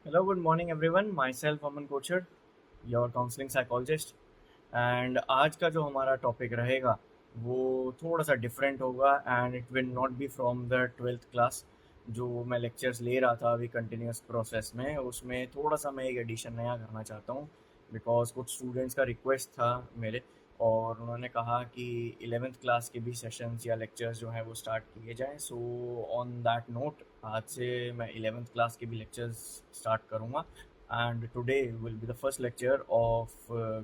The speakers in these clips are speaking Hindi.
Hello, good morning everyone. Myself Aman Kochar, your counseling psychologist. And आज का जो हमारा टॉपिक रहेगा वो थोड़ा सा डिफरेंट होगा and it will not be from the twelfth class. जो मैं लेक्चर्स ले रहा था अभी कंटिन्यूस प्रोसेस में, उसमें थोड़ा सा मैं एक एडिशन नया करना चाहता हूँ बिकॉज कुछ स्टूडेंट्स का रिक्वेस्ट था मेरे, और उन्होंने कहा कि 11th क्लास के भी सेशंस या लेक्चर्स जो हैं वो स्टार्ट किए जाएं। सो ऑन दैट नोट आज से मैं 11th क्लास के भी लेक्चर्स स्टार्ट करूँगा। And today will be the first lecture of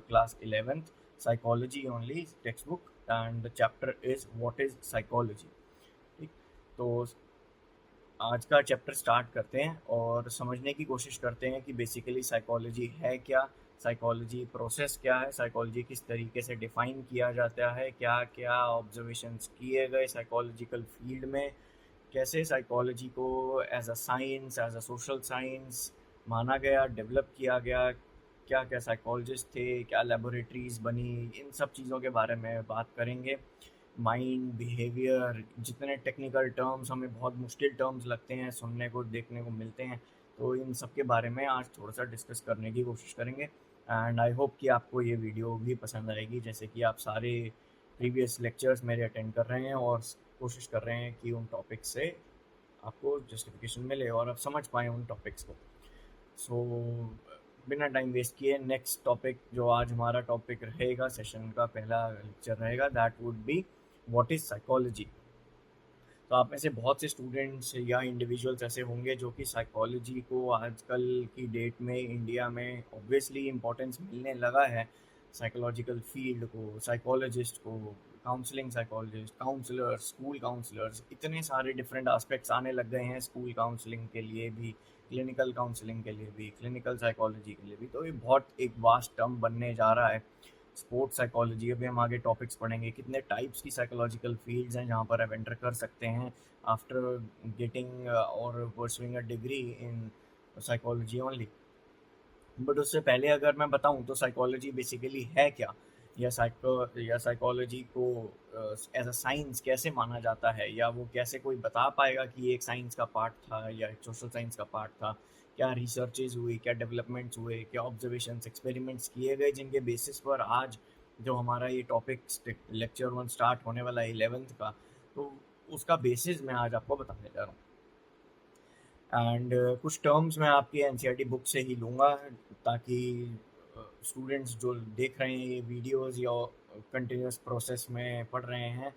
class 11th psychology only textbook, and the chapter is what is psychology। ठीक, तो आज का चैप्टर स्टार्ट करते हैं और समझने की कोशिश करते हैं कि बेसिकली साइकोलॉजी है क्या, साइकोलॉजी प्रोसेस क्या है, साइकोलॉजी किस तरीके से डिफाइन किया जाता है, क्या क्या ऑब्जर्वेशंस किए गए साइकोलॉजिकल फील्ड में, कैसे साइकोलॉजी को as a science as a social science माना गया, डेवलप किया गया, क्या क्या साइकोलॉजिस्ट थे, क्या लेबोरेटरीज बनी, इन सब चीज़ों के बारे में बात करेंगे। माइंड, बिहेवियर, जितने टेक्निकल टर्म्स हमें बहुत मुश्किल टर्म्स लगते हैं, सुनने को देखने को मिलते हैं, तो इन सब के बारे में आज थोड़ा सा डिस्कस करने की कोशिश करेंगे। एंड आई होप कि आपको ये वीडियो भी पसंद आएगी, जैसे कि आप सारे प्रीवियस लेक्चर्स मेरे अटेंड कर रहे हैं और कोशिश कर रहे हैं कि उन टॉपिक्स से आपको जस्टिफिकेशन मिले और आप समझ पाएँ उन टॉपिक्स को। सो बिना टाइम वेस्ट किए नेक्स्ट टॉपिक, जो आज हमारा टॉपिक रहेगा, सेशन का पहला लेक्चर रहेगा, that would be what is psychology. तो आप में से बहुत से स्टूडेंट्स या इंडिविजुअल्स ऐसे होंगे जो कि साइकोलॉजी को आजकल की डेट में इंडिया में ऑब्वियसली इम्पोर्टेंस मिलने लगा है। साइकोलॉजिकल फील्ड को, साइकोलॉजिस्ट को, counselling psychologist, counsellors, school counsellors, इतने सारे डिफरेंट एस्पेक्ट्स आने लग गए हैं स्कूल काउंसलिंग के लिए भी, क्लिनिकल काउंसलिंग के लिए भी, क्लिनिकल साइकोलॉजी के लिए भी। तो ये बहुत एक वास्ट टर्म बनने जा रहा है। स्पोर्ट्स साइकोलॉजी, अभी हम आगे टॉपिक्स पढ़ेंगे, कितने टाइप्स की साइकोलॉजिकल फील्ड्स हैं जहाँ पर आप एंटर कर सकते हैं आफ्टर गेटिंग और pursuing a degree in psychology only. But उससे पहले अगर मैं बताऊं तो साइकोलॉजी बेसिकली है क्या, या साइकोलॉजी को एज अ साइंस कैसे माना जाता है, या वो कैसे कोई बता पाएगा कि ये एक साइंस का पार्ट था या एक सोशल साइंस का पार्ट था। क्या रिसर्चेज हुई, क्या डेवलपमेंट्स हुए, क्या ऑब्जर्वेशंस, एक्सपेरिमेंट्स किए गए जिनके बेसिस पर आज जो हमारा ये टॉपिक लेक्चर 1 स्टार्ट होने वाला है 11th का, तो उसका बेसिस मैं आज आपको बताने जा रहा हूँ। एंड कुछ टर्म्स मैं आपकी एनसीईआरटी बुक से ही लूँगा, ताकि स्टूडेंट्स जो देख रहे हैं ये वीडियोस या कंटिन्यूस प्रोसेस में पढ़ रहे हैं,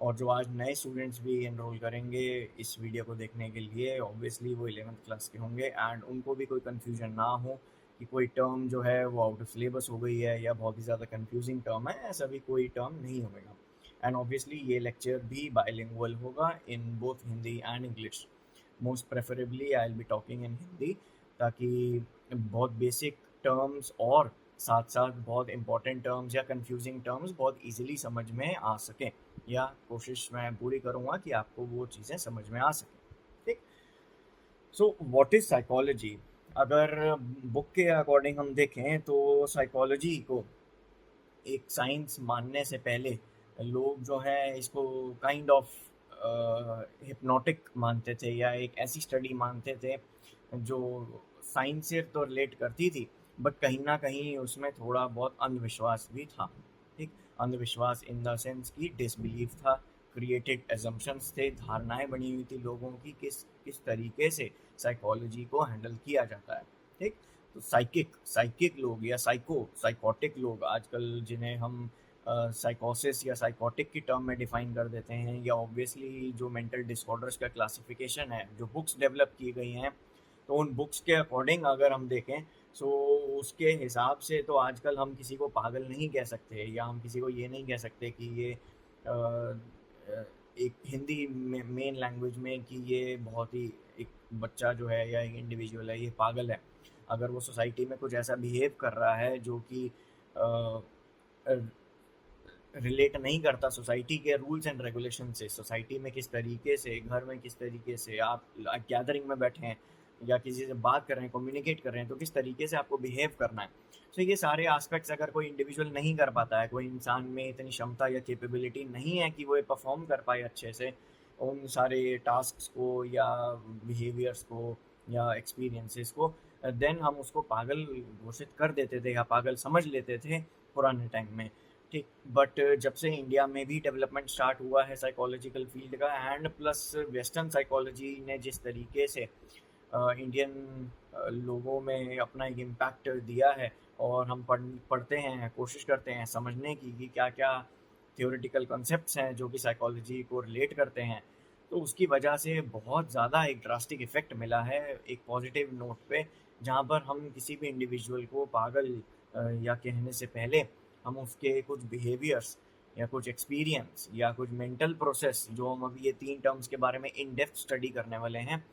और जो आज नए स्टूडेंट्स भी एनरोल करेंगे इस वीडियो को देखने के लिए, ऑब्वियसली वो 11th क्लास के होंगे एंड उनको भी कोई कन्फ्यूजन ना हो कि कोई टर्म जो है वो आउट ऑफ सिलेबस हो गई है या बहुत ही ज़्यादा कन्फ्यूजिंग टर्म है। ऐसा भी कोई टर्म नहीं होगा। एंड ऑब्वियसली ये लेक्चर भी बायलिंगुअल होगा in both Hindi and English. Most preferably I will be talking in Hindi, ताकि बहुत बेसिक टर्म्स और साथ साथ बहुत इंपॉर्टेंट टर्म्स या कंफ्यूजिंग टर्म्स बहुत इजीली समझ में आ सकें, या कोशिश मैं पूरी करूँगा कि आपको वो चीज़ें समझ में आ सकें। ठीक। So what is psychology. अगर बुक के अकॉर्डिंग हम देखें तो साइकोलॉजी को एक साइंस मानने से पहले लोग जो है इसको काइंड ऑफ हिप्नोटिक मानते थे, या एक ऐसी स्टडी मानते थे जो साइंस से तो रिलेट करती थी, बट कहीं ना कहीं उसमें थोड़ा बहुत अंधविश्वास भी था। ठीक। अंधविश्वास इन द सेंस की डिसबिलीफ था, क्रिएटेड एजम्पशंस थे, धारणाएं बनी हुई थी लोगों की किस किस तरीके से साइकोलॉजी को हैंडल किया जाता है। ठीक। तो साइकिक साइकिक लोग या साइकोटिक लोग आजकल, जिन्हें हम साइकोसिस या साइकोटिक की टर्म में डिफाइन कर देते हैं, या ऑब्वियसली जो मेंटल डिसऑर्डर्स का क्लासिफिकेशन है, जो बुक्स डेवलप की गई हैं, तो उन बुक्स के अकॉर्डिंग अगर हम देखें, सो उसके हिसाब से तो आजकल हम किसी को पागल नहीं कह सकते, या हम किसी को ये नहीं कह सकते कि ये एक हिंदी में मेन लैंग्वेज में कि ये बहुत ही एक बच्चा जो है या एक इंडिविजुअल है ये पागल है। अगर वो सोसाइटी में कुछ ऐसा बिहेव कर रहा है जो कि रिलेट नहीं करता सोसाइटी के रूल्स एंड रेगुलेशन से, सोसाइटी में किस तरीके से, घर में किस तरीके से आप गैदरिंग में बैठे हैं या किसी से बात कर रहे हैं, कम्युनिकेट कर रहे हैं, तो किस तरीके से आपको बिहेव करना है। तो ये सारे एस्पेक्ट्स अगर कोई इंडिविजुअल नहीं कर पाता है, कोई इंसान में इतनी क्षमता या कैपेबिलिटी नहीं है कि वो परफॉर्म कर पाए अच्छे से उन सारे टास्क को या बिहेवियर्स को, या एक्सपीरियंसेस को, देन हम उसको पागल घोषित कर देते थे या पागल समझ लेते थे पुराने टाइम में। ठीक, बट जब से इंडिया में भी डेवलपमेंट स्टार्ट हुआ है साइकोलॉजिकल फील्ड का, एंड प्लस वेस्टर्न साइकोलॉजी ने जिस तरीके से इंडियन लोगों में अपना एक इम्पैक्ट दिया है, और हम पढ़ते हैं, कोशिश करते हैं समझने की कि क्या क्या थियोरेटिकल कॉन्सेप्ट्स हैं जो कि साइकोलॉजी को रिलेट करते हैं, तो उसकी वजह से बहुत ज़्यादा एक ड्रास्टिक इफेक्ट मिला है एक पॉजिटिव नोट पे, जहाँ पर हम किसी भी इंडिविजुअल को पागल या कहने से पहले हम उसके कुछ बिहेवियर्स या कुछ एक्सपीरियंस या कुछ मेंटल प्रोसेस, जो हम अभी ये 3 टर्म्स के बारे में इन डेप्थ स्टडी करने वाले हैं,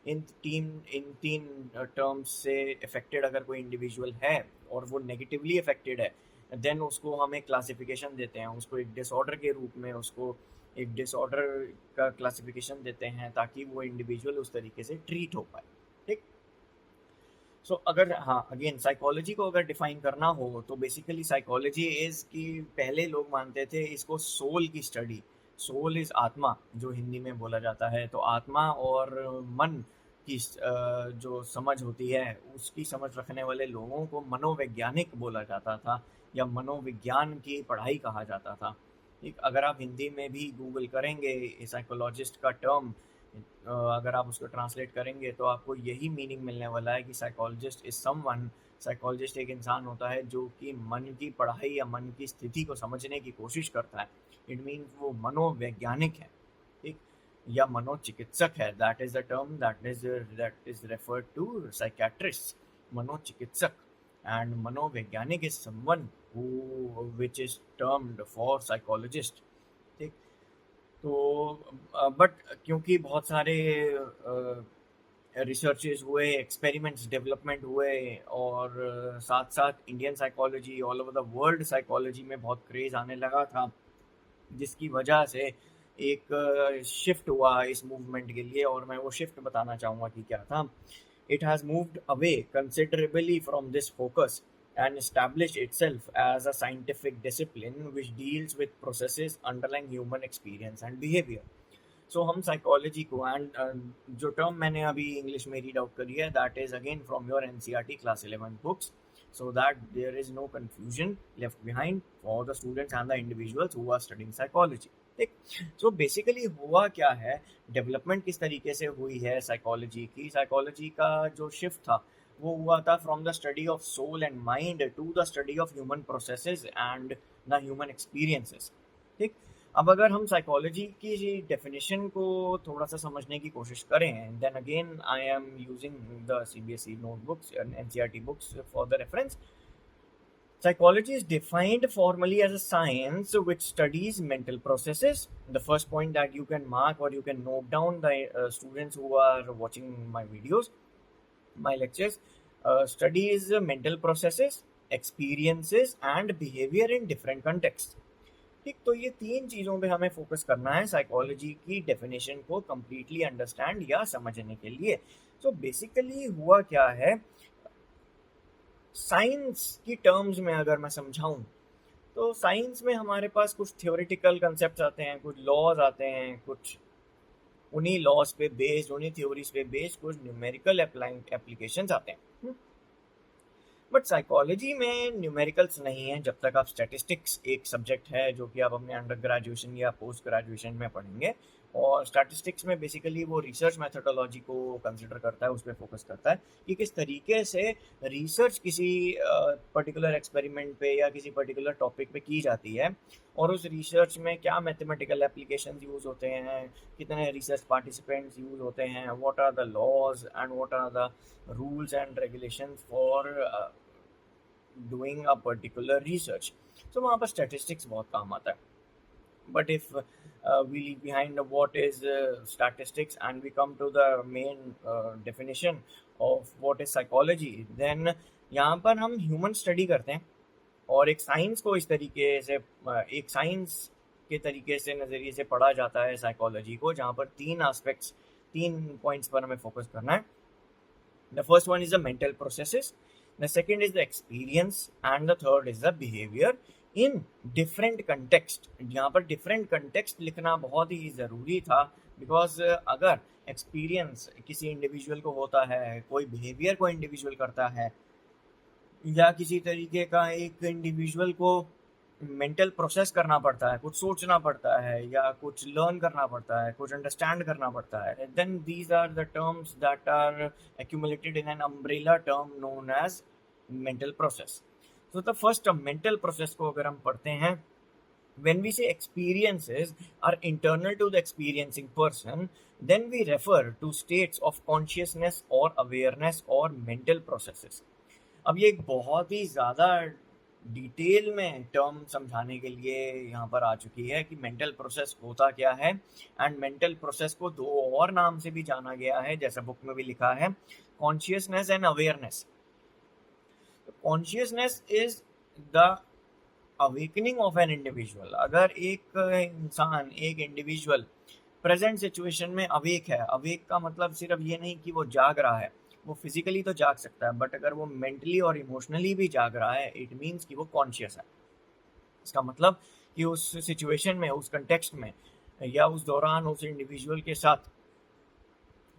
इन तीन टर्म्स से अफेक्टेड अगर कोई इंडिविजुअल है और वो नेगेटिवली अफेक्टेड है, देन उसको हम एक क्लासिफिकेशन देते हैं, उसको एक डिसऑर्डर के रूप में उसको एक डिसऑर्डर का क्लासिफिकेशन देते हैं, ताकि वो इंडिविजुअल उस तरीके से ट्रीट हो पाए। ठीक, सो अगर हाँ अगेन साइकोलॉजी को अगर डिफाइन करना हो तो बेसिकली साइकोलॉजी इज कि पहले लोग मानते थे इसको सोल की स्टडी, सोल इज आत्मा जो हिंदी में बोला जाता है, तो आत्मा और मन की जो समझ होती है उसकी समझ रखने वाले लोगों को मनोवैज्ञानिक बोला जाता था या मनोविज्ञान की पढ़ाई कहा जाता था। ठीक, अगर आप हिंदी में भी गूगल करेंगे साइकोलॉजिस्ट का टर्म, अगर आप उसको ट्रांसलेट करेंगे तो आपको यही मीनिंग मिलने वाला है कि साइकोलॉजिस्ट इज समवन, साइकोलॉजिस्ट एक इंसान होता है जो कि मन की पढ़ाई या मन की स्थिति को समझने की कोशिश करता है। इट मीन्स वो मनोवैज्ञानिक है, ठीक, या मनोचिकित्सक है। That is the term that is referred to psychiatrist, मनोचिकित्सक, एंड मनोवैज्ञानिक is someone who which is termed for psychologist. ठीक, तो बट क्योंकि बहुत सारे रिसर्चेस हुए, एक्सपेरिमेंट्स डेवलपमेंट हुए, और साथ साथ Indian psychology, all over the world psychology में बहुत क्रेज आने लगा था, जिसकी वजह से एक शिफ्ट हुआ इस मूवमेंट के लिए, और मैं वो शिफ्ट बताना चाहूँगा कि क्या था। It has moved away considerably from this focus and established itself as a scientific discipline which deals with processes underlying human experience and behavior. So हम साइकोलॉजी को एंड जो टर्म मैंने अभी इंग्लिश में रीड आउट करी है, that is again from your NCERT class 11 books, so that there is no confusion left behind for the students and the individuals who are studying psychology. ठीक, सो बेसिकली हुआ क्या है, डेवलपमेंट किस तरीके से हुई है साइकोलॉजी की, साइकोलॉजी का जो शिफ्ट था वो हुआ था from the study of soul and mind to the study of human processes and the human experiences. ठीक, अब अगर हम साइकोलॉजी की डेफिनेशन को थोड़ा सा समझने की कोशिश करें, then again I am using the CBSE notebooks and NCERT books for the reference. Psychology is defined formally as a science which studies mental processes. The first point that you can mark or you can note down, the students who are watching my videos, my lectures, studies mental processes, experiences and behavior in different contexts. ठीक, तो ये 3 चीज़ों पे हमें फोकस करना है साइकोलॉजी की डेफिनेशन को कम्प्लीटली अंडरस्टैंड या समझने के लिए। तो बेसिकली हुआ क्या है, साइंस की टर्म्स में अगर मैं समझाऊं तो साइंस में हमारे पास कुछ थ्योरेटिकल कंसेप्ट आते हैं, कुछ लॉज आते हैं, कुछ उन्हीं लॉज पे बेस्ड, उन्हीं थ्योरीज पे बेस्ड कुछ न्यूमेरिकल एप्लीकेशंस आते हैं। बट साइकोलॉजी में न्यूमेरिकल्स नहीं है जब तक आप स्टैटिस्टिक्स एक सब्जेक्ट है जो कि आप अपने अंडर ग्रेजुएशन या पोस्ट ग्रेजुएशन में पढ़ेंगे, और स्टैटिस्टिक्स में बेसिकली वो रिसर्च मेथोडोलॉजी को कंसिडर करता है, उस पर फोकस करता है कि किस तरीके से रिसर्च किसी पर्टिकुलर एक्सपेरिमेंट पे या किसी पर्टिकुलर टॉपिक पे की जाती है, और उस रिसर्च में क्या मैथमेटिकल एप्लीकेशन यूज़ होते हैं, कितने रिसर्च पार्टिसिपेंट्स यूज़ होते हैं, what are the laws and what are the rules and regulations for doing a particular research. तो वहाँ पर स्टैटिस्टिक्स बहुत काम आता है। But if we leave behind what is statistics and we come to the main definition of what is psychology, then यहाँ पर हम ह्यूमन स्टडी करते हैं, और एक साइंस को इस तरीके से एक साइंस के तरीके से नज़रिए से पढ़ा जाता है साइकोलॉजी को, जहाँ पर 3 एस्पेक्ट्स, 3 पॉइंट्स पर हमें फोकस करना है। The first one is the mental processes, the second is the experience, and the third is the behaviour in different context. यहाँ पर डिफरेंट कंटेक्स्ट लिखना बहुत ही ज़रूरी था, बिकॉज अगर एक्सपीरियंस किसी इंडिविजुअल को होता है, कोई बिहेवियर को इंडिविजुअल करता है, या किसी तरीके का एक इंडिविजुअल को मेंटल प्रोसेस करना पड़ता है, कुछ सोचना पड़ता है या कुछ लर्न करना पड़ता है, कुछ अंडरस्टैंड करना पड़ता है, then these are the terms that are accumulated in an umbrella term known as mental process. So the first mental process को अगर हम पढ़ते हैं, when we say experiences are internal to the experiencing person, then we refer to states of consciousness or awareness or mental processes. अब ये एक बहुत ही ज़्यादा डिटेल में टर्म समझाने के लिए यहाँ पर आ चुकी है कि मेंटल प्रोसेस होता क्या है। एंड मेंटल प्रोसेस को दो और नाम से भी जाना गया है, जैसा बुक में भी लिखा है, consciousness and awareness. Consciousness is the awakening of an individual. अगर एक इंसान, एक इंडिविजुअल प्रेजेंट सिचुएशन में अवेक है, अवेक का मतलब सिर्फ ये नहीं कि वो जाग रहा है, वो फिजिकली तो जाग सकता है, बट अगर वो मेंटली और इमोशनली भी जाग रहा है, इट मीन्स कि वो कॉन्शियस है। इसका मतलब कि उस सिचुएशन में, उस कंटेक्स्ट में या उस दौरान उस इंडिविजुअल के साथ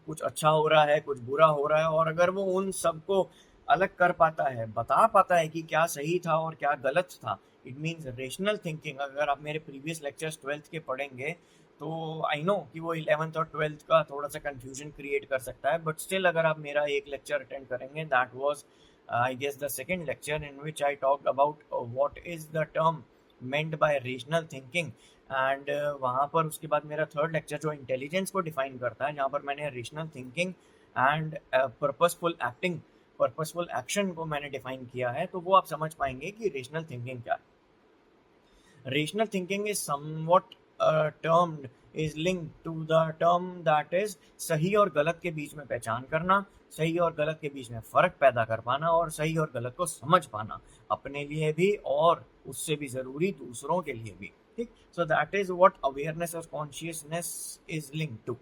कुछ अच्छा हो रहा है, कुछ बुरा हो रहा है, और अगर वो उन सबको अलग कर पाता है, बता पाता है कि क्या सही था और क्या गलत था, इट मीन्स रेशनल थिंकिंग। अगर आप मेरे प्रीवियस लेक्चर्स 12th के पढ़ेंगे तो आई नो कि वो 11th और 12th का थोड़ा सा कंफ्यूजन क्रिएट कर सकता है, बट स्टिल अगर आप मेरा एक लेक्चर अटेंड करेंगे, that was I guess the second lecture in which I talked about what is the term meant by rational thinking. And वहाँ पर उसके बाद मेरा थर्ड लेक्चर जो इंटेलिजेंस को डिफाइन करता है, जहाँ पर मैंने rational thinking and purposeful acting, purposeful action को मैंने डिफाइन किया है, तो वो आप समझ पाएंगे कि रेशनल थिंकिंग क्या है। Rational thinking is somewhat termed, is linked to the term that is सही और गलत के बीच में पहचान करना, सही और गलत के बीच में फर्क पैदा कर पाना, और सही और गलत को समझ पाना, अपने लिए भी और उससे भी जरूरी दूसरों के लिए भी। ठीक, so that is what awareness और consciousness is linked to.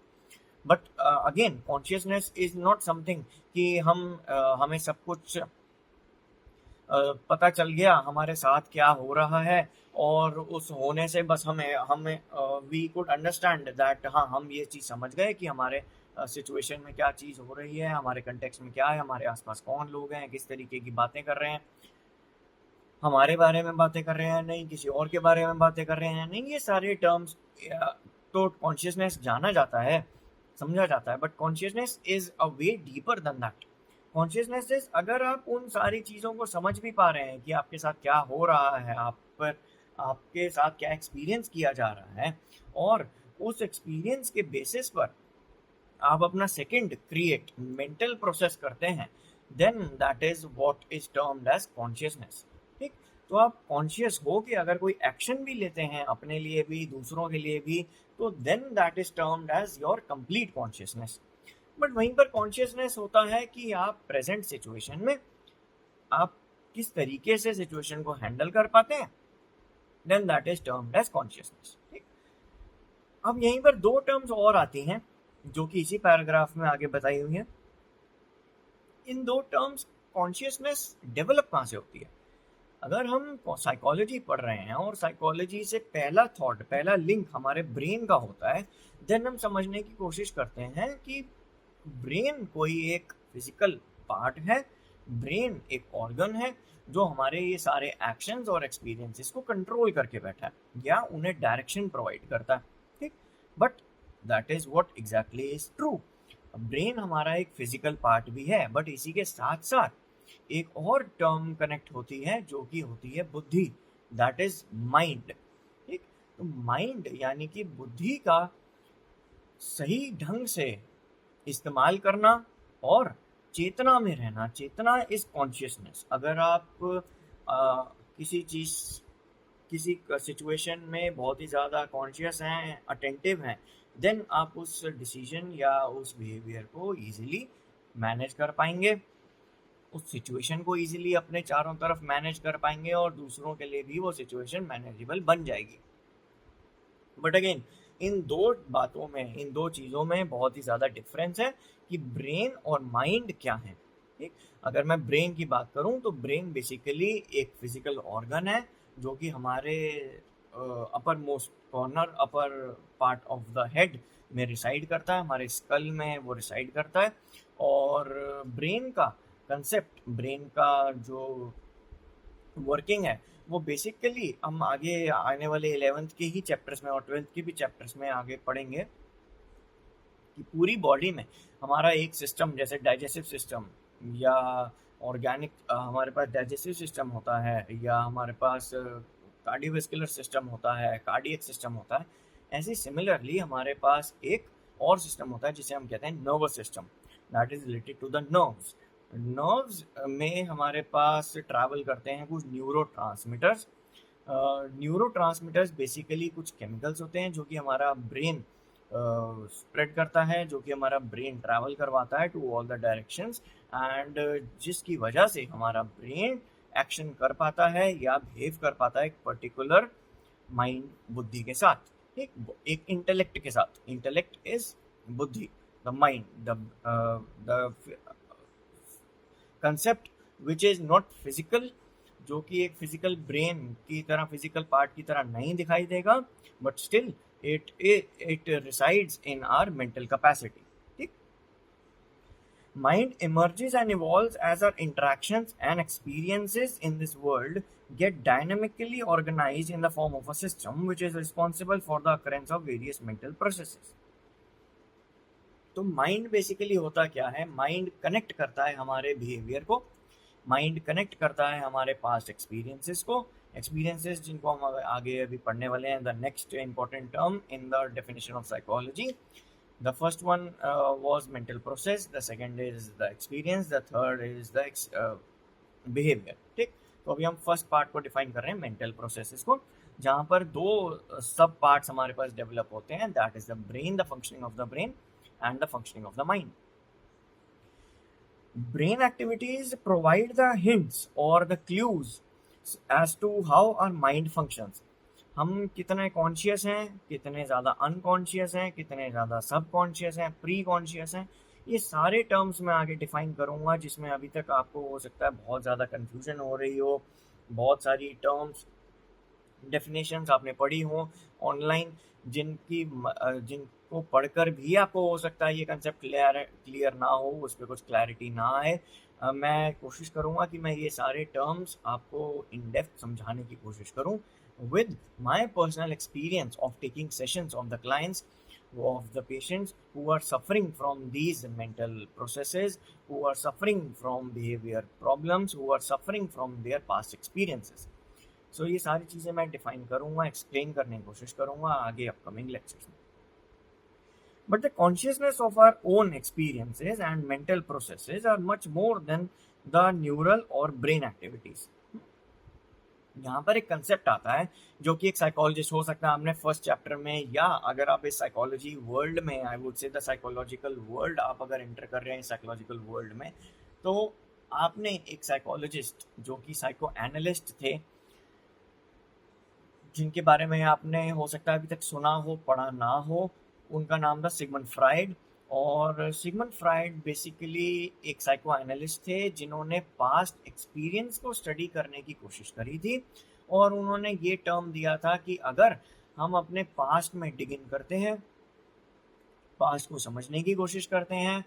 But again consciousness is not something कि हमें सब कुछ पता चल गया, हमारे साथ क्या हो रहा है, और उस होने से बस हमें वी कुड अंडरस्टैंड दैट, हाँ हम ये चीज़ समझ गए कि हमारे सिचुएशन में क्या चीज़ हो रही है, हमारे कंटेक्स्ट में क्या है, हमारे आसपास कौन लोग हैं, किस तरीके की बातें कर रहे हैं, हमारे बारे में बातें कर रहे हैं, नहीं किसी और के बारे में बातें कर रहे हैं, नहीं, ये सारे टर्म्स तो कॉन्शियसनेस जाना जाता है, समझा जाता है। But consciousness is a way deeper than that. Consciousness is, अगर आप उन सारी चीज़ों को समझ भी पा रहे हैं कि आपके साथ क्या हो रहा है, आप पर आपके साथ क्या एक्सपीरियंस किया जा रहा है, और उस एक्सपीरियंस के बेसिस पर आप अपना सेकंड क्रिएट मेंटल प्रोसेस करते हैं, then that is what is termed as consciousness. ठीक, तो आप कॉन्शियस हो कि अगर कोई एक्शन भी लेते हैं अपने लिए भी, दूसरों के लिए भी, तो then that is termed as your complete consciousness. But वहीं पर कॉन्शियसनेस होता है कि आप प्रेजेंट सिचुएशन में आप किस तरीके से सिचुएशन को हैंडल कर पाते हैं, then that is termed as consciousness. ठीक, अब यहीं पर दो टर्म्स और आती हैं जो कि इसी पैराग्राफ में आगे बताई हुई है। इन दो टर्म्स कॉन्शियसनेस डेवलप कहाँ से होती है? अगर हम साइकोलॉजी पढ़ रहे हैं और साइकोलॉजी से पहला थॉट, पहला लिंक हमारे ब्रेन का होता है, देन हम समझने की कोशिश करते हैं कि ब्रेन कोई एक फिजिकल पार्ट है, ब्रेन एक ऑर्गन है जो हमारे ये सारे एक्शंस और एक्सपीरियंसेस को कंट्रोल करके बैठा है या उन्हें डायरेक्शन प्रोवाइड करता है। ठीक, but that is what exactly is true. Brain हमारा एक फिजिकल पार्ट भी है, बट इसी के साथ साथ एक और टर्म कनेक्ट होती है जो कि होती है बुद्धि, दैट इज माइंड। ठीक, तो माइंड यानी कि बुद्धि का सही ढंग से इस्तेमाल करना और चेतना में रहना। चेतना इज कॉन्शियसनेस। अगर आप किसी चीज़, किसी सिचुएशन में बहुत ही ज़्यादा कॉन्शियस हैं, अटेंटिव हैं, देन आप उस डिसीजन या उस बिहेवियर को ईजिली मैनेज कर पाएंगे, उस सिचुएशन को ईजिली अपने चारों तरफ मैनेज कर पाएंगे, और दूसरों के लिए भी वो सिचुएशन मैनेजेबल बन जाएगी। बट अगेन इन दो बातों में, इन दो चीज़ों में बहुत ही ज़्यादा डिफरेंस है कि ब्रेन और माइंड क्या है। ठीक, अगर मैं ब्रेन की बात करूं तो ब्रेन बेसिकली एक फिजिकल ऑर्गन है जो कि हमारे upper most corner, upper part of the head में रिसाइड करता है, हमारे स्कल में वो रिसाइड करता है। और ब्रेन का कंसेप्ट, ब्रेन का जो वर्किंग है, वो बेसिकली हम आगे आने वाले 11th के ही चैप्टर्स में और 12th के भी चैप्टर्स में आगे पढ़ेंगे कि पूरी बॉडी में हमारा एक सिस्टम, जैसे डाइजेस्टिव सिस्टम या ऑर्गेनिक, हमारे पास डाइजेस्टिव सिस्टम होता है, या हमारे पास कार्डियोवैस्कुलर सिस्टम होता है, कार्डियक सिस्टम होता है, ऐसे सिमिलरली हमारे पास एक और सिस्टम होता है जिसे हम कहते हैं nervous system, that is related to the nerves. Nerves में हमारे पास ट्रैवल करते हैं कुछ न्यूरोट्रांसमीटर्स। न्यूरोट्रांसमीटर्स बेसिकली कुछ केमिकल्स होते हैं जो कि हमारा ब्रेन स्प्रेड करता है, जो कि हमारा ब्रेन ट्रैवल करवाता है to all the directions, and जिसकी वजह से हमारा ब्रेन एक्शन कर पाता है या बिहेव कर पाता है एक पर्टिकुलर माइंड, बुद्धि के साथ, एक इंटेलेक्ट के साथ। इंटेलेक्ट इज बुद्धि, the mind, the concept which is not physical, जो कि एक फिजिकल ब्रेन की तरह, फिजिकल पार्ट की तरह नहीं दिखाई देगा, but still it resides in our mental capacity. ठीक, mind emerges and evolves as our interactions and experiences in this world get dynamically organized in the form of a system which is responsible for the occurrence of various mental processes. तो माइंड बेसिकली होता क्या है, माइंड कनेक्ट करता है हमारे बिहेवियर को, माइंड कनेक्ट करता है हमारे पास्ट एक्सपीरियंसेस को, एक्सपीरियंसेस जिनको हम आगे अभी पढ़ने वाले हैं, the next important term in the definition of psychology. The first one was mental process, the second is the experience, the third is the behaviour. ठीक, तो अभी हम फर्स्ट पार्ट को डिफाइन कर रहे हैं, मेंटल प्रोसेसेस को, जहाँ पर दो सब पार्ट्स हमारे पास डेवलप होते हैं, that is the brain, the functioning of the brain and the functioning of the mind. Brain activities provide the hints or the clues as to how our mind functions. हम कितने कॉन्शियस हैं, कितने ज़्यादा अनकॉन्शियस हैं, कितने ज़्यादा सब कॉन्शियस हैं, प्री कॉन्शियस हैं, ये सारे टर्म्स मैं आगे डिफाइन करूँगा, जिसमें अभी तक आपको हो सकता है बहुत ज़्यादा कन्फ्यूजन हो रही हो, बहुत सारी टर्म्स डेफिनेशंस आपने पढ़ी हो ऑनलाइन, जिनको पढ़कर भी आपको हो सकता है ये कंसेप्ट क्लियर ना हो, उस पर कुछ क्लैरिटी ना आए। मैं कोशिश करूँगा कि मैं ये सारे टर्म्स आपको इन डेप्थ समझाने की कोशिश करूँ with my personal experience of taking sessions of the clients, of the patients who are suffering from these mental processes, who are suffering from behavior problems, who are suffering from their past experiences. So ये सारी चीज़ें मैं डिफाइन करूँगा, एक्सप्लेन करने की कोशिश करूँगा आगे अपकमिंग लेक्चर्स में। But the consciousness of our own experiences and mental processes are much more than the neural or brain activities. यहाँ पर एक कंसेप्ट आता है जो कि एक साइकोलॉजिस्ट हो सकता है, आपने फर्स्ट चैप्टर में, या अगर आप इस साइकोलॉजी वर्ल्ड में, आई वुड से द साइकोलॉजिकल वर्ल्ड, आप अगर एंटर कर रहे हैं साइकोलॉजिकल वर्ल्ड में, तो आपने एक साइकोलॉजिस्ट जो कि साइको एनालिस्ट थे, जिनके बारे में आपने हो सकता है अभी तक सुना हो, पढ़ा ना हो, उनका नाम था सिगमंड फ्राइड। और सिगमंड फ्राइड बेसिकली एक साइको एनालिस्ट थे जिन्होंने पास्ट एक्सपीरियंस को स्टडी करने की कोशिश करी थी, और उन्होंने ये टर्म दिया था कि अगर हम अपने पास्ट में डिग इन करते हैं, पास्ट को समझने की कोशिश करते हैं,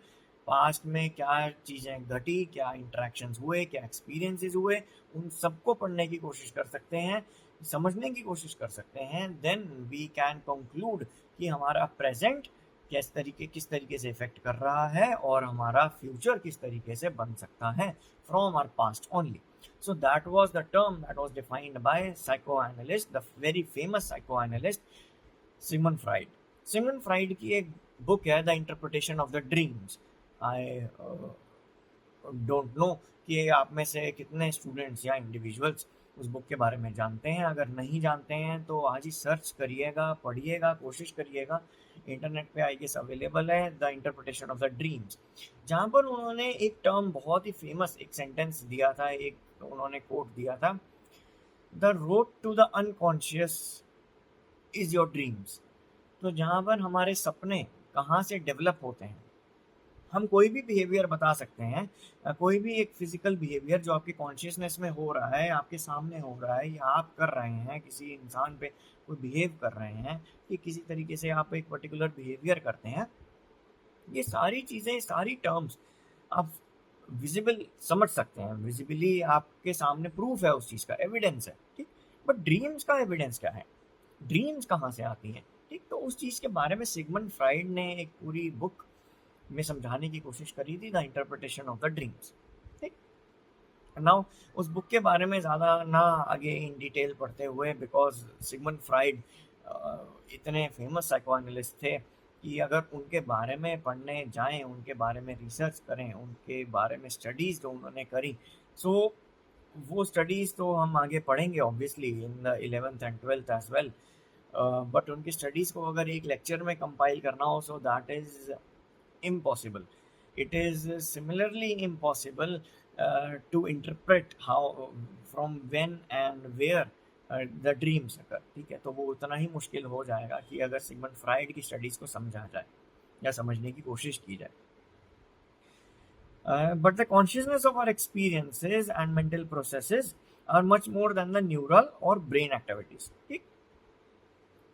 पास्ट में क्या चीज़ें घटी, क्या इंटरेक्शंस हुए, क्या एक्सपीरियंसेस हुए, उन सबको पढ़ने की कोशिश कर सकते हैं, समझने की कोशिश कर सकते हैं, देन वी कैन कंक्लूड कि हमारा प्रेजेंट किस तरीके से इफेक्ट कर रहा है और हमारा फ्यूचर किस तरीके से बन सकता है from our past only. So that was the term that was defined by psychoanalyst, the very famous psychoanalyst Sigmund Freud. Sigmund Freud की एक बुक है the interpretation of the dreams. I don't know कि आप में से कितने स्टूडेंट्स या इंडिविजुअल्स उस बुक के बारे में जानते हैं. अगर नहीं जानते हैं तो आज ही सर्च करिएगा, पढ़िएगा, कोशिश करिएगा. इंटरनेट पे आई गेस अवेलेबल है, the interpretation of the dreams, जहाँ पर उन्होंने एक टर्म बहुत ही फेमस, एक सेंटेंस दिया था, एक उन्होंने कोट दिया था, the road to the unconscious is your dreams. तो जहाँ पर हमारे सपने कहाँ से डेवलप होते हैं, हम कोई भी बिहेवियर बता सकते हैं, कोई भी एक फिजिकल बिहेवियर जो आपके कॉन्शियसनेस में हो रहा है, आपके सामने हो रहा है, या आप कर रहे हैं, किसी इंसान पे कोई बिहेव कर रहे हैं, कि किसी तरीके से आप एक पर्टिकुलर बिहेवियर करते हैं, ये सारी चीज़ें, सारी टर्म्स आप विजिबल समझ सकते हैं, विजिबली आपके सामने प्रूफ है उस चीज़ का, एविडेंस है, ठीक। बट ड्रीम्स का एविडेंस क्या है, ड्रीम्स कहाँ से आती हैं, ठीक। तो उस चीज़ के बारे में सिगमंड फ्राइड ने एक पूरी बुक में समझाने की कोशिश करी थी, the interpretation of the dreams, ठीक। नाउ उस बुक के बारे में ज़्यादा ना आगे इन डिटेल पढ़ते हुए, बिकॉज सिगमंड फ्राइड इतने फेमस साइकोएनालिस्ट थे कि अगर उनके बारे में पढ़ने जाएं, उनके बारे में रिसर्च करें, उनके बारे में स्टडीज़ जो उन्होंने करी, सो वो स्टडीज़ तो हम आगे पढ़ेंगे obviously in the 11th and 12th as well, but उनकी स्टडीज़ को अगर एक लेक्चर में कंपाइल करना हो, so that is impossible. It is similarly impossible to interpret how, from when and where the dreams occur, ठीक है। तो वो उतना ही मुश्किल हो जाएगा कि अगर सिगमंड फ्राइड की स्टडीज़ को समझा जाए या समझने की कोशिश की जाए। But the consciousness of our experiences and mental processes are much more than the neural or brain activities, ठीक।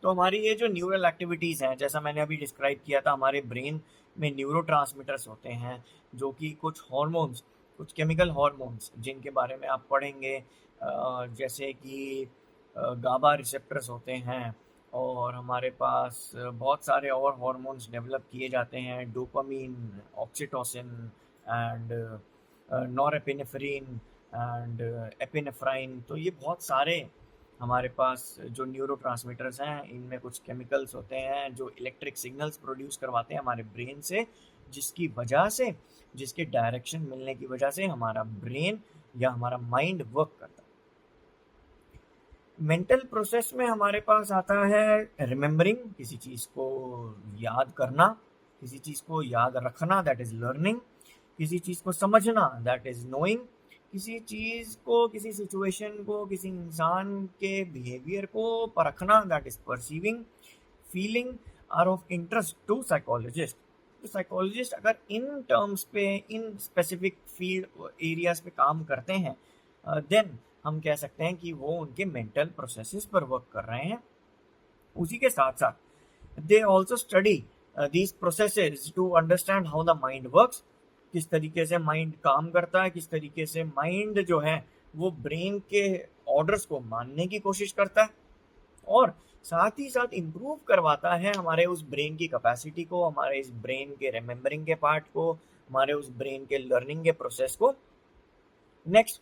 तो हमारी ये जो न्यूरल एक्टिविटीज़ हैं, जैसा मैंने अभी डिस्क्राइब किया था, हमारे ब्रेन में न्यूरोट्रांसमीटर्स होते हैं, जो कि कुछ हार्मोन्स, कुछ केमिकल हार्मोन्स जिनके बारे में आप पढ़ेंगे, जैसे कि गाबा रिसेप्टर्स होते हैं, और हमारे पास बहुत सारे और हार्मोन्स डेवलप किए जाते हैं, dopamine, oxytocin and norepinephrine and epinephrine. तो ये बहुत सारे हमारे पास जो न्यूरोट्रांसमीटर्स हैं, इनमें कुछ केमिकल्स होते हैं जो इलेक्ट्रिक सिग्नल्स प्रोड्यूस करवाते हैं हमारे ब्रेन से, जिसकी वजह से, जिसके डायरेक्शन मिलने की वजह से हमारा ब्रेन या हमारा माइंड वर्क करता है। मेंटल प्रोसेस में हमारे पास आता है रिमेम्बरिंग, किसी चीज़ को याद करना, किसी चीज़ को याद रखना, दैट इज़ लर्निंग, किसी चीज़ को समझना, दैट इज़ नोइंग, किसी चीज़ को, किसी सिचुएशन को, किसी इंसान के बिहेवियर को परखना, that is perceiving, feeling are of interest to psychologist. तो साइकोलॉजिस्ट अगर इन टर्म्स पे, इन स्पेसिफिक फील्ड एरियाज पे काम करते हैं, देन हम कह सकते हैं कि वो उनके मेंटल प्रोसेसेस पर वर्क कर रहे हैं। उसी के साथ साथ they also study these processes to understand how the mind works, किस तरीके से माइंड काम करता है, किस तरीके से माइंड जो है वो ब्रेन के ऑर्डर्स को मानने की कोशिश करता है, और साथ ही साथ इम्प्रूव करवाता है हमारे उस ब्रेन की कैपेसिटी को, हमारे इस ब्रेन के रिमेम्बरिंग के पार्ट को, हमारे उस ब्रेन के लर्निंग के प्रोसेस को। नेक्स्ट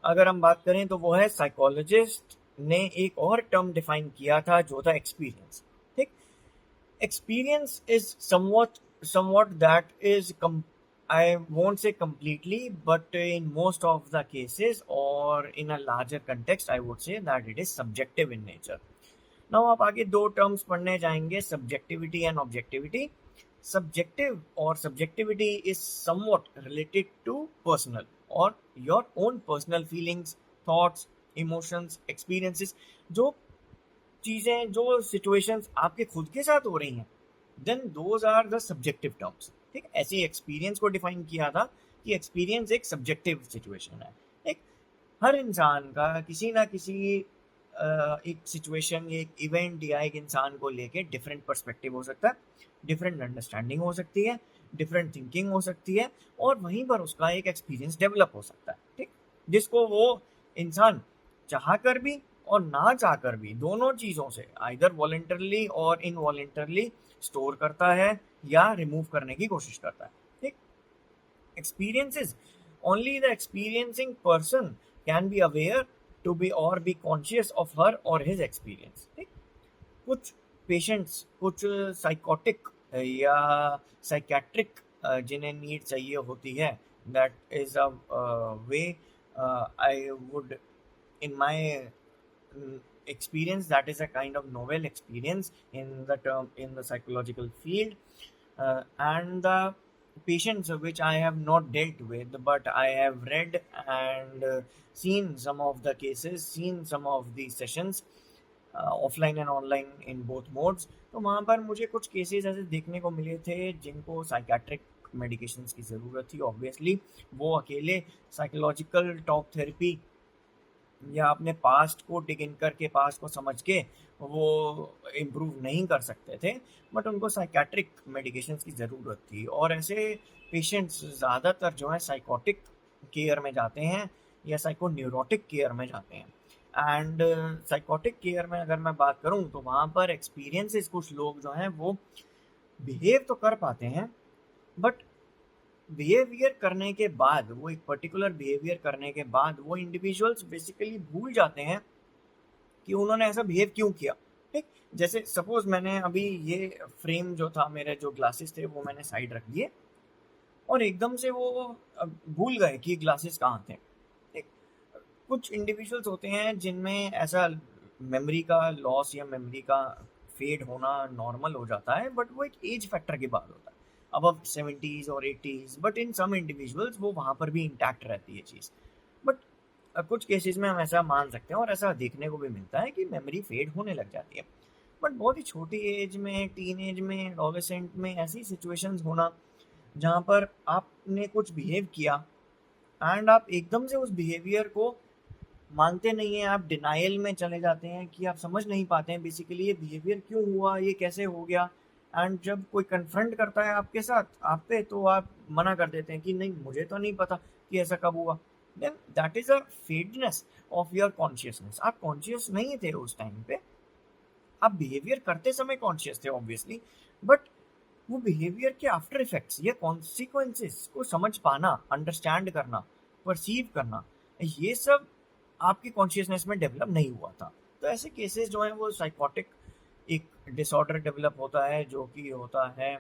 अगर हम बात करें तो वो है, साइकोलॉजिस्ट ने एक और टर्म डिफाइन किया था जो था एक्सपीरियंस, ठीक। Experience is somewhat that is, I won't say completely, but in most of the cases or in a larger context, I would say that it is subjective in nature. Now आप आगे दो टर्म्स पढ़ने जाएंगे, subjectivity and objectivity. Subjective or subjectivity is somewhat related to personal or your own personal feelings, thoughts, emotions, experiences. जो चीज़ें, जो situations आपके खुद के साथ हो रही हैं, then those are the subjective terms. ठीक, ऐसे एक्सपीरियंस को डिफाइन किया था कि एक्सपीरियंस एक सब्जेक्टिव सिचुएशन है। एक हर इंसान का किसी ना किसी एक सिचुएशन, एक इवेंट या एक इंसान को लेके डिफरेंट पर्सपेक्टिव हो सकता है, डिफरेंट अंडरस्टैंडिंग हो सकती है, डिफरेंट थिंकिंग हो सकती है, और वहीं पर उसका एक एक्सपीरियंस डेवलप हो सकता है, ठीक, जिसको वो इंसान चाह कर भी और ना चाह कर भी, दोनों चीज़ों से आइदर वॉलंटरली और इनवॉलंटरली स्टोर करता है या रिमूव करने की कोशिश करता है, ठीक। Experiences, only the experiencing person can be aware to be और बी कॉन्शियस ऑफ हर और हिज एक्सपीरियंस, ठीक। कुछ पेशेंट्स, कुछ साइकोटिक या साइकेट्रिक जिन्हें नीड चाहिए होती है, that is a way I would, in my experience, that is a kind of novel experience in the psychological field, and the patients which I have not dealt with, but I have read and seen some of the cases, seen some of the sessions, offline and online in both modes. तो वहाँ पर मुझे कुछ केसेस ऐसे देखने को मिले थे जिनको साइकेट्रिक मेडिकेशंस की ज़रूरत थी। ऑब्वियसली वो अकेले साइकोलॉजिकल टॉक थेरेपी या अपने पास्ट को डिग इन करके, पास्ट को समझ के वो इम्प्रूव नहीं कर सकते थे, बट उनको साइकेट्रिक मेडिकेशंस की ज़रूरत थी। और ऐसे पेशेंट्स ज़्यादातर जो है साइकोटिक केयर में जाते हैं या साइको न्यूरोटिक केयर में जाते हैं। एंड साइकोटिक केयर में अगर मैं बात करूं तो वहाँ पर एक्सपीरियंसेस, कुछ लोग जो हैं वो बिहेव तो कर पाते हैं, बट बिहेवियर करने के बाद, वो एक पर्टिकुलर बिहेवियर करने के बाद वो इंडिविजुअल्स बेसिकली भूल जाते हैं कि उन्होंने ऐसा बिहेव क्यों किया। ठीक, जैसे सपोज मैंने अभी ये फ्रेम जो था, मेरे जो ग्लासेस थे वो मैंने साइड रख दिए और एकदम से वो भूल गए कि ग्लासेस कहाँ थे। ठीक, कुछ इंडिविजुअल्स होते हैं जिनमें ऐसा मेमोरी का लॉस या मेमोरी का फेड होना नॉर्मल हो जाता है, बट वो एक एज फैक्टर के बाद होता है, अब 70s और 80s, but in some individuals वो वहाँ पर भी इंटैक्ट रहती है चीज़। बट कुछ केसेस में हम ऐसा मान सकते हैं और ऐसा देखने को भी मिलता है कि मेमोरी फेड होने लग जाती है। बट बहुत ही छोटी एज में, टीन एज में, एडोलेसेंट में ऐसी सिचुएशंस होना जहाँ पर आपने कुछ बिहेव किया एंड आप एकदम से उस बिहेवियर को मानते नहीं हैं, आप डिनाइल में चले जाते हैं कि आप समझ नहीं पाते हैं बेसिकली ये बिहेवियर क्यों हुआ, ये कैसे हो गया। एंड जब कोई कन्फ्रंट करता है आपके साथ, आप पे, तो आप मना कर देते हैं कि नहीं, मुझे तो नहीं पता कि ऐसा कब हुआ। Then that is a fadeness of your consciousness. आप कॉन्शियस नहीं थे उस टाइम पे, आप बिहेवियर करते समय कॉन्शियस थे ऑब्वियसली, बट वो बिहेवियर के आफ्टर इफेक्ट्स या कॉन्सिक्वेंसेस को समझ पाना, अंडरस्टैंड करना, परसीव करना, ये सब आपकी कॉन्शियसनेस में डेवलप नहीं हुआ था। तो ऐसे केसेस जो हैं वो साइकोटिक एक डिसऑर्डर डेवलप होता है, जो कि होता है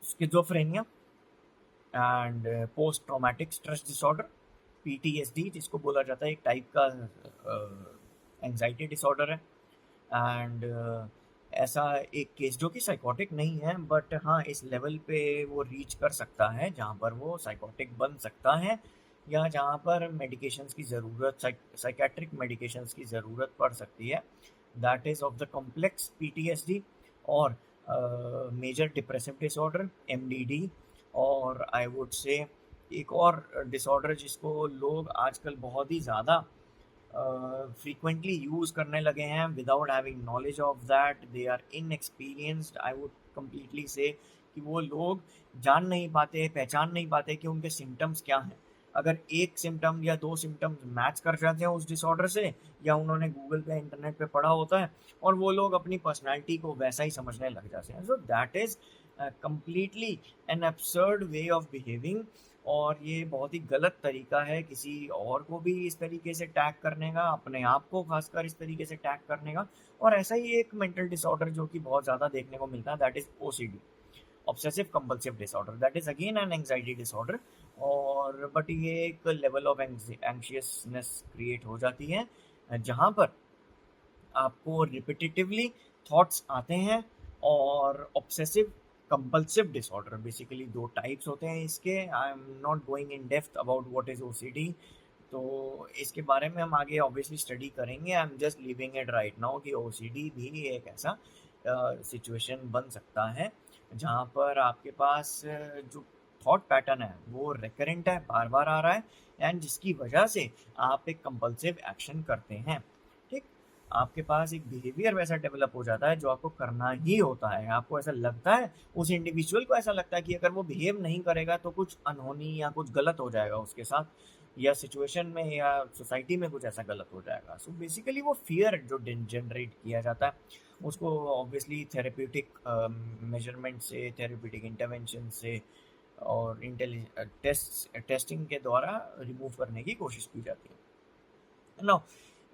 schizophrenia and post traumatic stress disorder, PTSD जिसको बोला जाता है, एक टाइप का एंजाइटी डिसऑर्डर है। एंड ऐसा एक केस जो कि साइकोटिक नहीं है, बट हाँ इस लेवल पे वो रीच कर सकता है जहाँ पर वो साइकोटिक बन सकता है, या जहाँ पर मेडिकेशंस की ज़रूरत, साइकेट्रिक मेडिकेशंस की ज़रूरत पड़ सकती है। That is of the complex PTSD और मेजर डिप्रेसिव डिसऑर्डर, एमडीडी। और आई वुड से एक और डिसऑर्डर जिसको लोग आजकल बहुत ही ज़्यादा frequently यूज करने लगे हैं without having knowledge of that, they are inexperienced, I would completely say कि वो लोग जान नहीं पाते, पहचान नहीं पाते कि उनके सिम्टम्स क्या हैं। अगर एक सिम्टम या दो सिम्टम्स मैच कर जाते हैं उस डिसऑर्डर से, या उन्होंने गूगल पे, इंटरनेट पे पढ़ा होता है, और वो लोग अपनी पर्सनैलिटी को वैसा ही समझने लग जाते हैं। सो that is completely N absurd way of behaving. और ये बहुत ही गलत तरीका है किसी और को भी इस तरीके से टैग करने का, अपने आप को खासकर इस तरीके से टैग करने का। और ऐसा ही एक मेंटल डिसऑर्डर जो कि बहुत ज़्यादा देखने को मिलता है, that is OCD, obsessive compulsive disorder. That is again an anxiety disorder. और बट ये एक लेवल ऑफ एंग्शियसनेस क्रिएट हो जाती है जहाँ पर आपको रिपीटेटिवली थॉट्स आते हैं। और ऑब्सेसिव कंपल्सिव डिसऑर्डर, बेसिकली दो टाइप्स होते हैं इसके। I am not going in depth about what is OCD, तो इसके बारे में हम आगे ऑब्वियसली स्टडी करेंगे। I am just living it right now कि ओसीडी भी एक ऐसा सिचुएशन बन सकता है जहाँ पर आपके पास जो थॉट पैटर्न है वो रिकरेंट है, बार बार आ रहा है, एंड जिसकी वजह से आप एक कंपल्सिव एक्शन करते हैं। ठीक, आपके पास एक बिहेवियर वैसा डेवलप हो जाता है जो आपको करना ही होता है। आपको ऐसा लगता है, उस इंडिविजुअल को ऐसा लगता है कि अगर वो बिहेव नहीं करेगा तो कुछ अनहोनी या कुछ गलत हो जाएगा उसके साथ, या सिचुएशन में या सोसाइटी में कुछ ऐसा गलत हो जाएगा। सो बेसिकली वो फियर जो जनरेट किया जाता है उसको ऑब्वियसली थेरेप्यूटिक मेजरमेंट से, थेरेप्यूटिक इंटरवेंशन से और टेस्टिंग के द्वारा रिमूव करने की कोशिश की जाती है। Now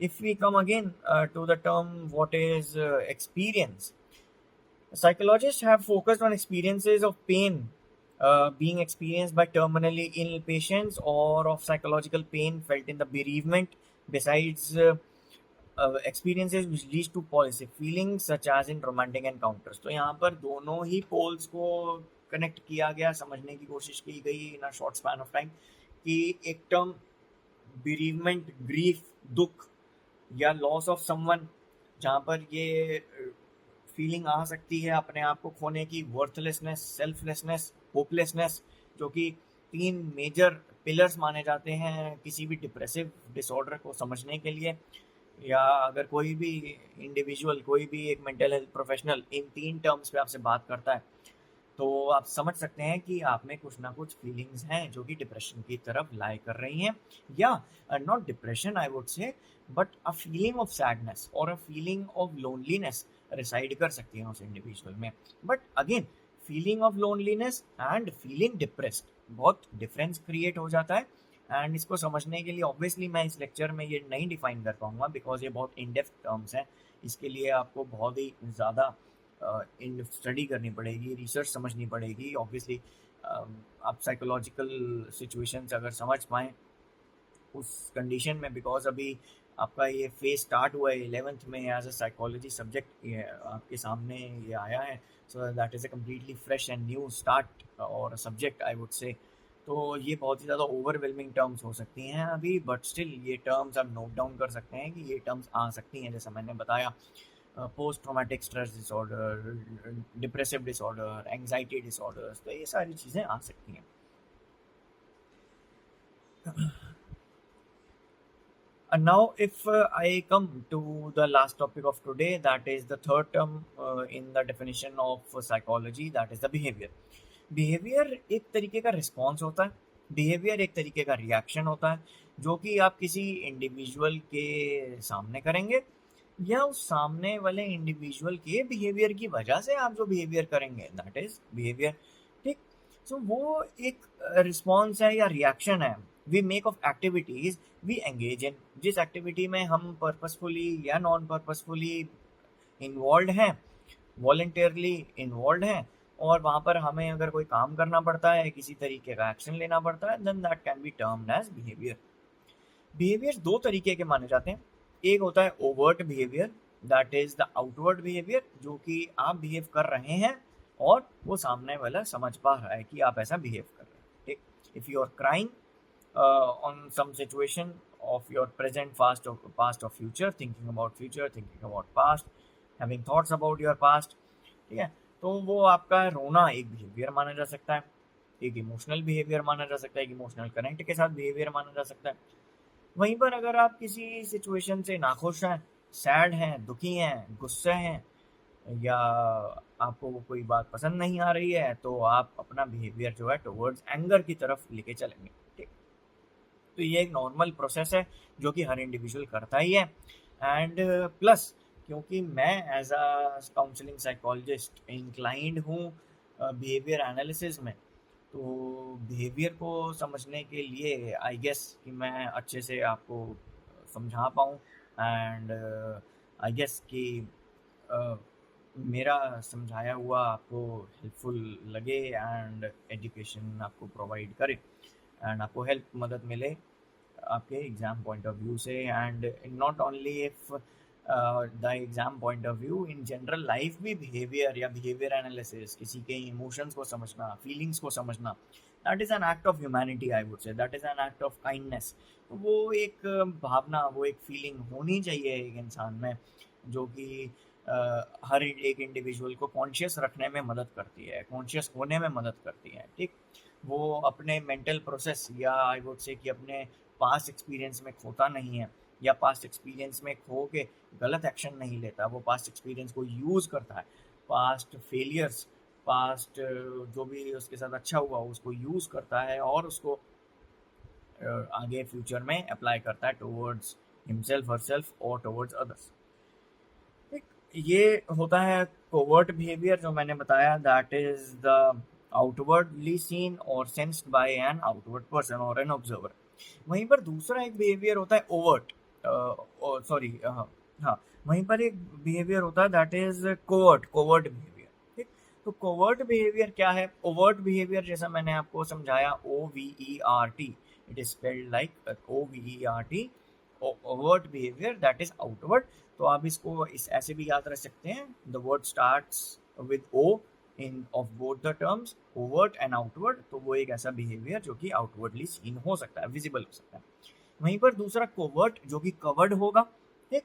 if we come again to the term what is experience, psychologists have focused on experiences of pain being experienced by terminally ill patients, or of psychological pain felt in the bereavement, besides experiences which lead to positive feelings such as in romantic encounters। तो यहाँ पर दोनों ही पोल्स को कनेक्ट किया गया, समझने की कोशिश की गई in a short span of time, कि एक टर्म bereavement, ग्रीफ, दुख या लॉस ऑफ समवन, जहाँ पर ये फीलिंग आ सकती है अपने आप को खोने की, वर्थलेसनेस, सेल्फलेसनेस, होपलेसनेस, जो कि 3 मेजर पिलर्स माने जाते हैं किसी भी डिप्रेसिव डिसऑर्डर को समझने के लिए। या अगर कोई भी इंडिविजुअल, कोई भी एक मेंटल हेल्थ प्रोफेशनल इन 3 टर्म्स पे आपसे बात करता है, तो आप समझ सकते हैं कि आप में कुछ ना कुछ फीलिंग्स हैं जो कि डिप्रेशन की तरफ लाई कर रही हैं, या not depression I would say, but a feeling of sadness और a feeling of loneliness reside कर सकती है उस इंडिविजुअल में। But again, feeling of loneliness and feeling depressed बहुत डिफरेंस क्रिएट हो जाता है। एंड इसको समझने के लिए ऑब्वियसली मैं इस लेक्चर में ये नहीं डिफाइन कर पाऊंगा, बिकॉज ये बहुत इन डेप्थ टर्म्स हैं। इसके लिए आपको बहुत ही ज़्यादा इन स्टडी करनी पड़ेगी, रिसर्च समझनी पड़ेगी ऑब्वियसली। आप साइकोलॉजिकल सिचुएशंस अगर समझ पाएँ उस कंडीशन में, बिकॉज अभी आपका ये फेज स्टार्ट हुआ है 11th में एज अ साइकोलॉजी सब्जेक्ट, ये आपके सामने ये आया है। सो that is a completely fresh and new start और सब्जेक्ट आई वुड से। तो ये बहुत ही ज़्यादा ओवरवेलमिंग टर्म्स हो सकती हैं अभी, बट स्टिल ये टर्म्स आप नोट डाउन कर सकते हैं कि ये टर्म्स आ सकती हैं, जैसा मैंने बताया। Post traumatic stress disorder, depressive disorder, anxiety disorders, तो ये सारी चीज़ें आ सकती हैं। And now, if I come to the last topic of today, that is the third term in the definition of psychology, that is the behavior. Behavior एक तरीके का रिस्पॉन्स होता है, बिहेवियर एक तरीके का रिएक्शन होता है, जो कि आप किसी इंडिविजुअल के सामने करेंगे या उस सामने वाले इंडिविजुअल के बिहेवियर की वजह से आप जो बिहेवियर करेंगे, दैट इज बिहेवियर। ठीक, सो वो एक रिस्पॉन्स है या रिएक्शन है we make of activities we engage in, जिस एक्टिविटी में हम पर्पसफुली या नॉन पर्पसफुली इन्वॉल्व हैं, वॉलंटियरली इन्वॉल्व हैं, और वहाँ पर हमें अगर कोई काम करना पड़ता है, किसी तरीके का एक्शन लेना पड़ता है, then that can be termed as behaviour. Behaviour 2 तरीके के माने जाते हैं। एक होता है overt behaviour, that is the outward behaviour, जो कि आप बिहेव कर रहे हैं और वो सामने वाला समझ पा रहा है कि आप ऐसा बिहेव कर रहे हैं। ठीक, if you are crying on some situation of your present, past or future, thinking about future, thinking about past, having thoughts about your past, ठीक है, तो वो आपका रोना एक बिहेवियर माना जा सकता है, एक इमोशनल बिहेवियर माना जा सकता है, एक इमोशनल कनेक्ट के साथ बिहेवियर माना जा सकता है। वहीं पर अगर आप किसी सिचुएशन से नाखुश हैं, सैड हैं, दुखी हैं, गुस्से हैं, या आपको कोई बात पसंद नहीं आ रही है, तो आप अपना बिहेवियर जो है टुवर्ड्स एंगर की तरफ लेके चलेंगे। ठीक, तो ये एक नॉर्मल प्रोसेस है जो कि हर इंडिविजुअल करता ही है। एंड प्लस क्योंकि मैं as a counselling psychologist inclined हूँ बिहेवियर एनालिसिस में, तो बिहेवियर को समझने के लिए आई गेस कि मैं अच्छे से आपको समझा पाऊँ, एंड आई गेस कि मेरा समझाया हुआ आपको हेल्पफुल लगे एंड एजुकेशन आपको प्रोवाइड करे एंड आपको हेल्प मदद मिले आपके एग्ज़ाम पॉइंट ऑफ व्यू से। And not only if the exam point of view, in general life भी बिहेवियर या बिहेवियर एनालिसिस, किसी के इमोशंस को समझना, फीलिंग्स को समझना, that is an act of humanity I would से, that is an act of kindness. तो वो एक भावना, वो एक फीलिंग होनी चाहिए एक इंसान में, जो कि हर एक इंडिविजुअल को कॉन्शियस रखने में मदद करती है, कॉन्शियस होने में मदद करती है। ठीक, वो अपने मेंटल प्रोसेस या आई वुड से कि अपने पास्ट एक्सपीरियंस में खोता नहीं है, या पास्ट एक्सपीरियंस में खो के गलत एक्शन नहीं लेता, वो पास्ट एक्सपीरियंस को यूज़ करता है, पास्ट फेलियर्स, पास्ट जो भी उसके साथ अच्छा हुआ उसको यूज़ करता है और उसको आगे फ्यूचर में अप्लाई करता है टुवर्ड्स हिमसेल्फ, हरसेल्फ और टुवर्ड्स अदर्स। ये होता है कोवर्ट बिहेवियर जो मैंने बताया, that is the outwardly seen और sensed by an outward person और एन ऑब्जर्वर। वहीं पर दूसरा एक बिहेवियर होता है ओवर्ट, हाँ, वहीं पर एक बिहेवियर होता है दैट इज कोवर्ट बिहेवियर। ठीक, तो कोवर्ट बिहेवियर क्या है? ओवर्ट बिहेवियर जैसा मैंने आपको समझाया, OVERT, it is spelled like OVERT, overt behaviour that is outward. तो आप इसको ऐसे भी याद रख सकते हैं, the word starts with O in of both the terms, overt and outward. तो वो एक ऐसा बिहेवियर जो कि आउटवर्डली सीन हो सकता है, विजिबल हो सकता है। वहीं पर दूसरा कोवर्ट जो कि कवर्ड होगा। ठीक,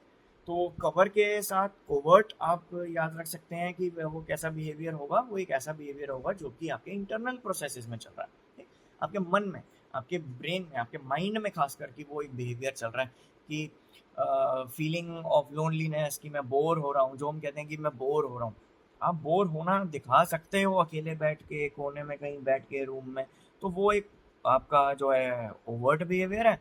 तो कवर के साथ कोवर्ट आप याद रख सकते हैं कि वो कैसा बिहेवियर होगा, वो एक ऐसा बिहेवियर होगा जो कि आपके इंटरनल प्रोसेसेस में चल रहा है, ठीक? आपके मन में, आपके ब्रेन में, आपके माइंड में खास करके वो एक बिहेवियर चल रहा है कि फीलिंग ऑफ लोनलीनेस, कि मैं बोर हो रहा हूँ, जो हम कहते हैं कि मैं बोर हो रहा हूँ। आप बोर होना दिखा सकते हो अकेले बैठ के, कोने में कहीं बैठ के रूम में, तो वो एक आपका जो है ओवर्ट बिहेवियर है।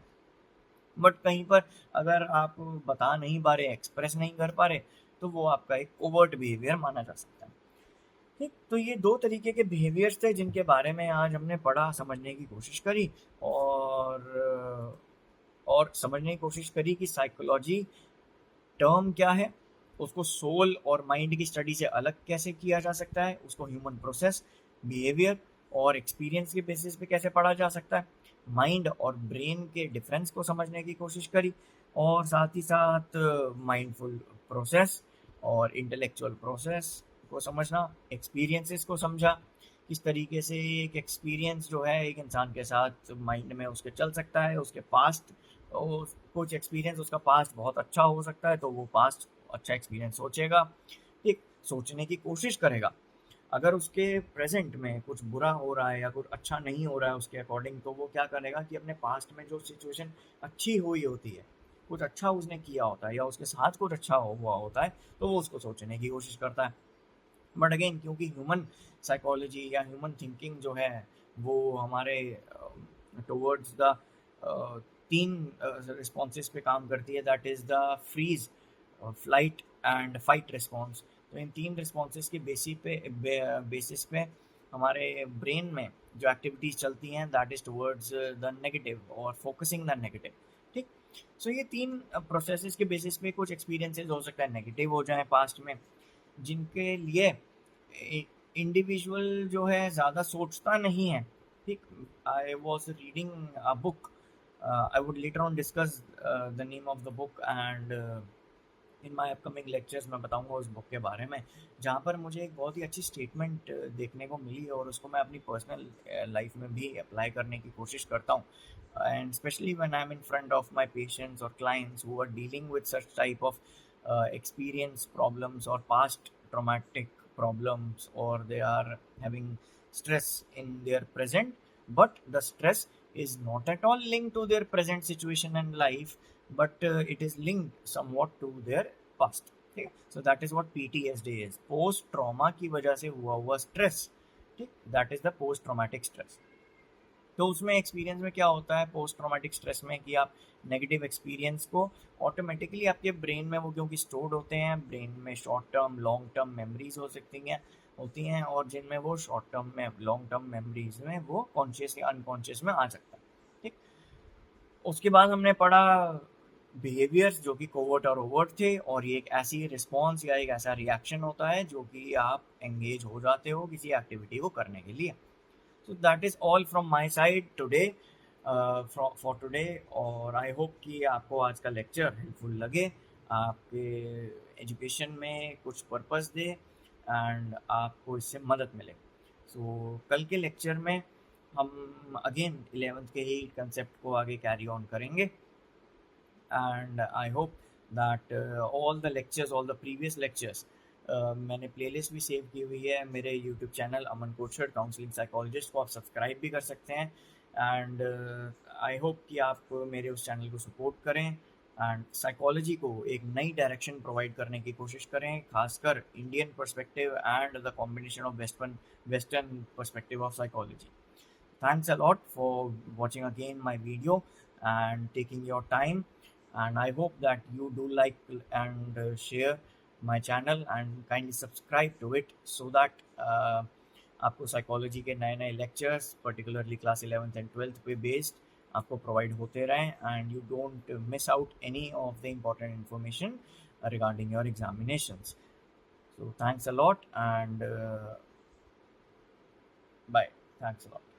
बट कहीं पर अगर आप बता नहीं पा रहे, एक्सप्रेस नहीं कर पा रहे, तो वो आपका एक ओवर्ट बिहेवियर माना जा सकता है, ठीक? तो ये दो तरीके के बिहेवियर्स थे जिनके बारे में आज हमने पढ़ा, समझने की कोशिश करी, और समझने की कोशिश करी कि साइकोलॉजी टर्म क्या है, उसको सोल और माइंड की स्टडी से अलग कैसे किया जा सकता है, उसको ह्यूमन प्रोसेस, बिहेवियर और एक्सपीरियंस के बेसिस पे कैसे पढ़ा जा सकता है, माइंड और ब्रेन के डिफरेंस को समझने की कोशिश करी, और साथ ही साथ माइंडफुल प्रोसेस और इंटेलेक्चुअल प्रोसेस को समझना, एक्सपीरियंसेस को समझा, किस तरीके से एक एक्सपीरियंस जो है एक इंसान के साथ माइंड में उसके चल सकता है, उसके पास्ट, कुछ एक्सपीरियंस उसका पास्ट बहुत अच्छा हो सकता है, तो वो पास्ट अच्छा एक्सपीरियंस सोचेगा, एक सोचने की कोशिश करेगा। अगर उसके प्रेजेंट में कुछ बुरा हो रहा है या कुछ अच्छा नहीं हो रहा है उसके अकॉर्डिंग, तो वो क्या करेगा कि अपने पास्ट में जो सिचुएशन अच्छी हुई होती है, कुछ अच्छा उसने किया होता है या उसके साथ कुछ अच्छा हुआ होता है, तो वो उसको सोचने की कोशिश करता है। बट अगेन, क्योंकि ह्यूमन साइकोलॉजी या ह्यूमन थिंकिंग जो है वो हमारे टुवर्ड्स द तीन रिस्पॉन्सेस पे काम करती है, that is the freeze, flight and fight response. तो इन तीन रिस्पॉन्सेस के बेसिस पे हमारे ब्रेन में जो एक्टिविटीज़ चलती हैं, that is towards the negative और फोकसिंग द नेगेटिव, ठीक? सो ये तीन प्रोसेसेस के बेसिस पे कुछ एक्सपीरियंसेस हो सकता है नेगेटिव हो जाए पास्ट में, जिनके लिए इंडिविजुअल जो है ज़्यादा सोचता नहीं है, ठीक? I was reading a book, I would later on discuss the name of the book, and in my upcoming lectures मैं बताऊंगा उस बुक के बारे में, जहाँ पर मुझे एक बहुत ही अच्छी स्टेटमेंट देखने को मिली, और उसको मैं अपनी पर्सनल लाइफ में भी अप्लाई करने की कोशिश करता हूँ, and specially when I am in front of my patients और clients who are dealing with such type of experience problems or past traumatic problems, or they are having stress in their present, but the stress is not at all linked to their present situation and life, but it is linked somewhat to their past, ठीक? So that is what PTSD is, post trauma की वजह से हुआ stress, ठीक? That is the post traumatic stress। तो उसमें एक्सपीरियंस में क्या होता है पोस्ट ट्रॉमेटिक स्ट्रेस में, कि आप नेगेटिव एक्सपीरियंस को ऑटोमेटिकली आपके ब्रेन में, वो क्योंकि स्टोर्ड होते हैं ब्रेन में, short term long term memories होती हैं, और जिनमें वो शॉर्ट टर्म में, लॉन्ग टर्म मेमोरीज में वो कॉन्शियस या अनकॉन्शियस में आ सकता है, ठीक? उसके बाद हमने पढ़ा बिहेवियर्स जो कि कोवर्ट और ओवर्ट थे, और ये एक ऐसी रिस्पॉन्स या एक ऐसा रिएक्शन होता है जो कि आप एंगेज हो जाते हो किसी एक्टिविटी को करने के लिए। So that is all from my side today, for today, और आई होप कि आपको आज का लेक्चर हेल्पफुल लगे, आपके एजुकेशन में कुछ पर्पस दे, एंड आपको इससे मदद मिले। कल के लेक्चर में हम अगेन 11th के ही कंसेप्ट को आगे कैरी ऑन करेंगे, and I hope that all the lectures, all the previous lectures, मैंने प्लेलिस्ट भी सेव की हुई है मेरे यूट्यूब चैनल अमन कोचर काउंसलिंग साइकोलॉजिस्ट को, आप सब्सक्राइब भी कर सकते हैं, एंड आई होप कि आप मेरे उस चैनल को सपोर्ट करें, एंड साइकोलॉजी को एक नई डायरेक्शन प्रोवाइड करने की कोशिश करें, खासकर Indian perspective and the combination of western perspective of psychology. Thanks a lot for watching again my video and taking your time, and I hope that you do like and share my channel and kindly subscribe to it, so that आपको साइकोलॉजी के नए नए lectures particularly class 11th and 12th पे बेस्ड आपको प्रोवाइड होते रहें, and you don't miss out any of the important information regarding your examinations. So thanks a lot, and bye. Thanks a lot.